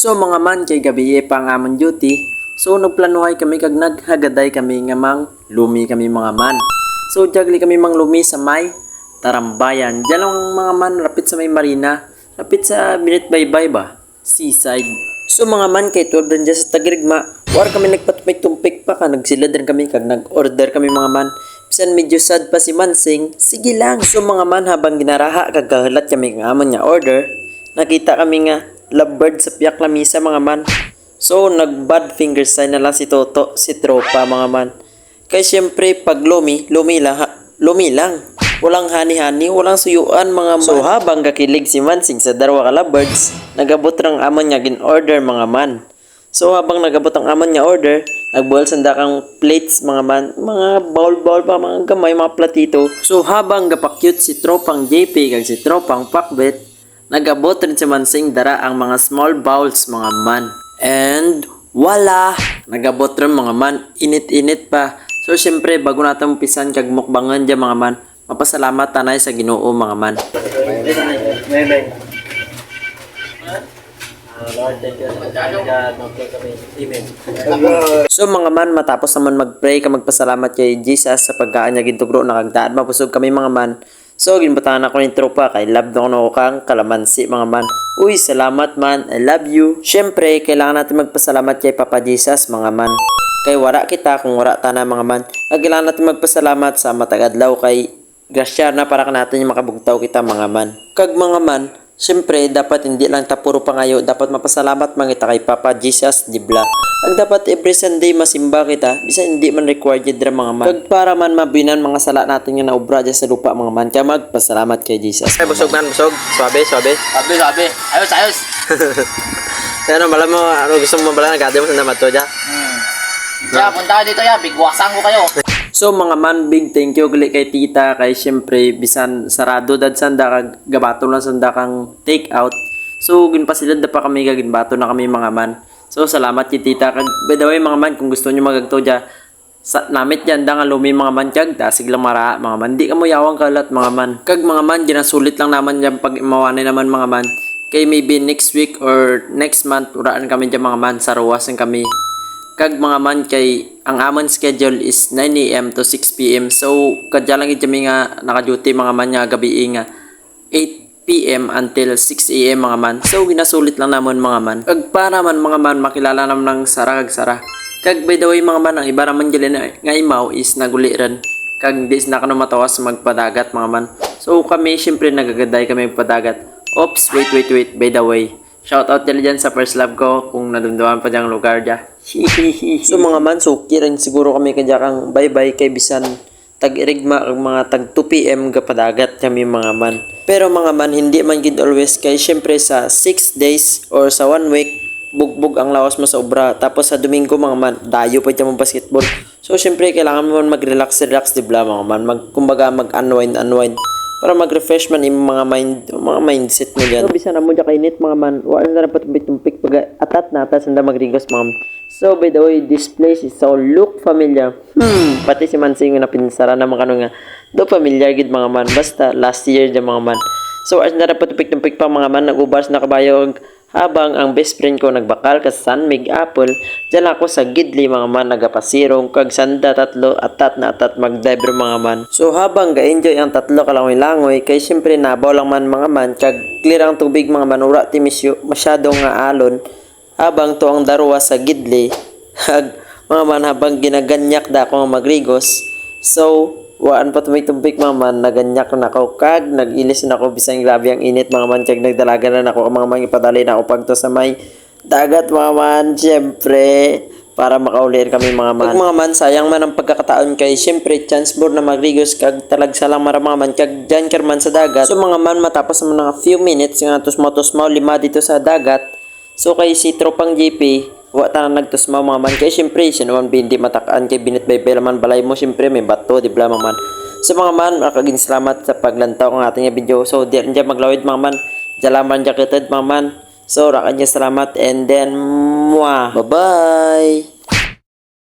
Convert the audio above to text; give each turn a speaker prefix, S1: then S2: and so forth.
S1: So mga man kay gabi pa ang amon duty. So nagplanuhay kami kag naghagaday kami nga mang lumi kami mga man. So jagli kami mang lumi sa may Tarambayan. Diyan lang mga man rapit sa may marina. Rapit sa Binit Baybay ba? Seaside. So mga man kay tuwag dyan sa Tagirigma. War kami nagpatumpik pa ka. Nagsilad rin kami kag nag-order kami mga man. Bisan medyo sad pa si Mansing. Sige lang. So mga man habang ginaraha kag kahalat kami ng amon nga order. Nakita kami nga lovebird sa piyak lamisa mga man. So nag-bad finger sign na lang si Toto, si tropa mga man. Kaya syempre pag lumi lang. Walang hani-hani, walang suyuan mga man. So habang kakilig si Mansing sa darawa ka lovebirds, nagabot rang amon niya gin-order mga man. So habang nagabot ang amon niya order, nagbuhal sanda kang plates mga man, mga bowl pa, mga gamay, mga platito. So habang gapakyut si tropang JP kag si tropang Pakbet, nagabot rin si Mansing dara ang mga small bowls mga man. And wala, nagabot rin mga man, init-init pa. So syempre bago natin umpisan kag mukbangan dyan mga man, mapasalamat tanay sa Ginoo mga man. So mga man, matapos naman mag-pray ka magpasalamat kay Jesus sa pagkaan niya gintugro nakagdaan mapusog kami mga man. So ginbatahan ako ni tropa kay love na ako kang kalamansi mga man. Uy, salamat man, I love you. Syempre, kailangan natin magpasalamat kay Papa Jesus mga man. Kay wara kita kung wara tana mga man. Kailangan natin magpasalamat sa matagadlaw kay grasya na para natin yung makabugtaw kita mga man. Kag mga man, syempre dapat hindi lang ta puro pangayo, dapat mapasalamat man kita kay Papa Jesus dibla. Ang dapat every Sunday masimba kita, bisan hindi man required dra mga man. Kag para man mabinan mga sala natin nga naobra sa lupa mga man, kaya magpasalamat kay Jesus.
S2: Ay, busog man, busog. Suabe. Ayos. Kaya malam mo, ano gusto mo bala, nagkade mo sa namato dyan.
S3: Kaya punta dito ya, bigwasan ko kayo.
S1: So mga man, big thank you gali kay tita, kay syempre bisan sarado dad sanda kag gabato lang sanda kang take out. So ginpasilad na pa kami kag ginbato na kami mga man. So salamat kay tita kag by the way mga man, kung gusto niyo magagto dya sa namit yan da nga lumi mga man kag dasig lang mara mga man, di ka mo yawang kalat mga man. Kag mga man, ginasulit lang naman yan pag mawanay naman mga man. Kay maybe next week or next month uraan kami dyan mga man, sa ruwasan kami. Kag mga man kay ang amon schedule is 9 AM to 6 PM. So kadya lang kami nga naka-duty mga man nga gabi nga 8 PM until 6 AM mga man. So ginasulit lang namon mga man. Kag para man mga man makilala naman ng sara kag sara. Kag by the way mga man, ang iba naman dyan nga imaw is naguli rin. Kag dis na kano matawas magpadagat mga man. So kami syempre nagagaday kami magpadagat. Oops, wait by the way. Shoutout dyan sa first love ko kung nadunduan pa dyang lugar dyan. So mga man, suki rin siguro kami kadya kang bye-bye kay bisan tag-irigma ang mga tag 2 PM kapadagat kami mga man. Pero mga man, hindi man gid always kay syempre sa 6 days or sa 1 week, bugbog ang lawas mo sa obra. Tapos sa Domingo mga man, dayo pa dyan mong basketball. So syempre, kailangan mo man mag-relax, dibla mga man. Kumbaga mag-unwind. Para mag-refresh man yung mga mindset mo dyan. So, bisa na mo dyan kainit mga man. Wala na dapat tumpik pag atat sanda magrigos mga man. So, by the way, this place is so look familiar. Pati si Mansing na pinsara naman kano nga. Do familiar gid mga man. Basta last year dyan mga man. So, as na dapat tumpik pa mga man. Nag-ubars na kabayo habang ang best friend ko nagbakal ka sa San Mig Apple. Diyan ako sa Gidli mga man, nagapasirong kag sanda tatlo atat mag-dive mga man. So habang ga-enjoy ang tatlo kalangoy-langoy kay syempre nabaw lang man mga man kag clear ang tubig mga man, ura ti masyadong nga alon habang to ang darwa sa Gidli. Kag mga man habang ginaganyak da ako magrigos. So waan pa tumpik mga man, naganyak na ako kag nagilis na ako bisan grabe ang init mga man kag nagdalaga na ako ang mga ipadali na ako pagto sa may dagat mga man, syempre para makaulir kami mga man. Kag mga man, sayang man ang pagkakataon kay syempre chance board na magrigos kag talagsa lang mara mga man kag dyan man sa dagat. So mga man, matapos naman ng few minutes nga tusmaw lima dito sa dagat. So kay si tropang JP wata na nagtusmaw mga man kay syempre siya naman bindi matakaan kay Binit Baybay man balay mo, syempre may bato di bla mga man. So mga man, makaging salamat sa paglantaw ng ating video. So di rin dyan maglawid mga man, jalaman dyan kitad mga man. So rakan niya salamat and then bye bye.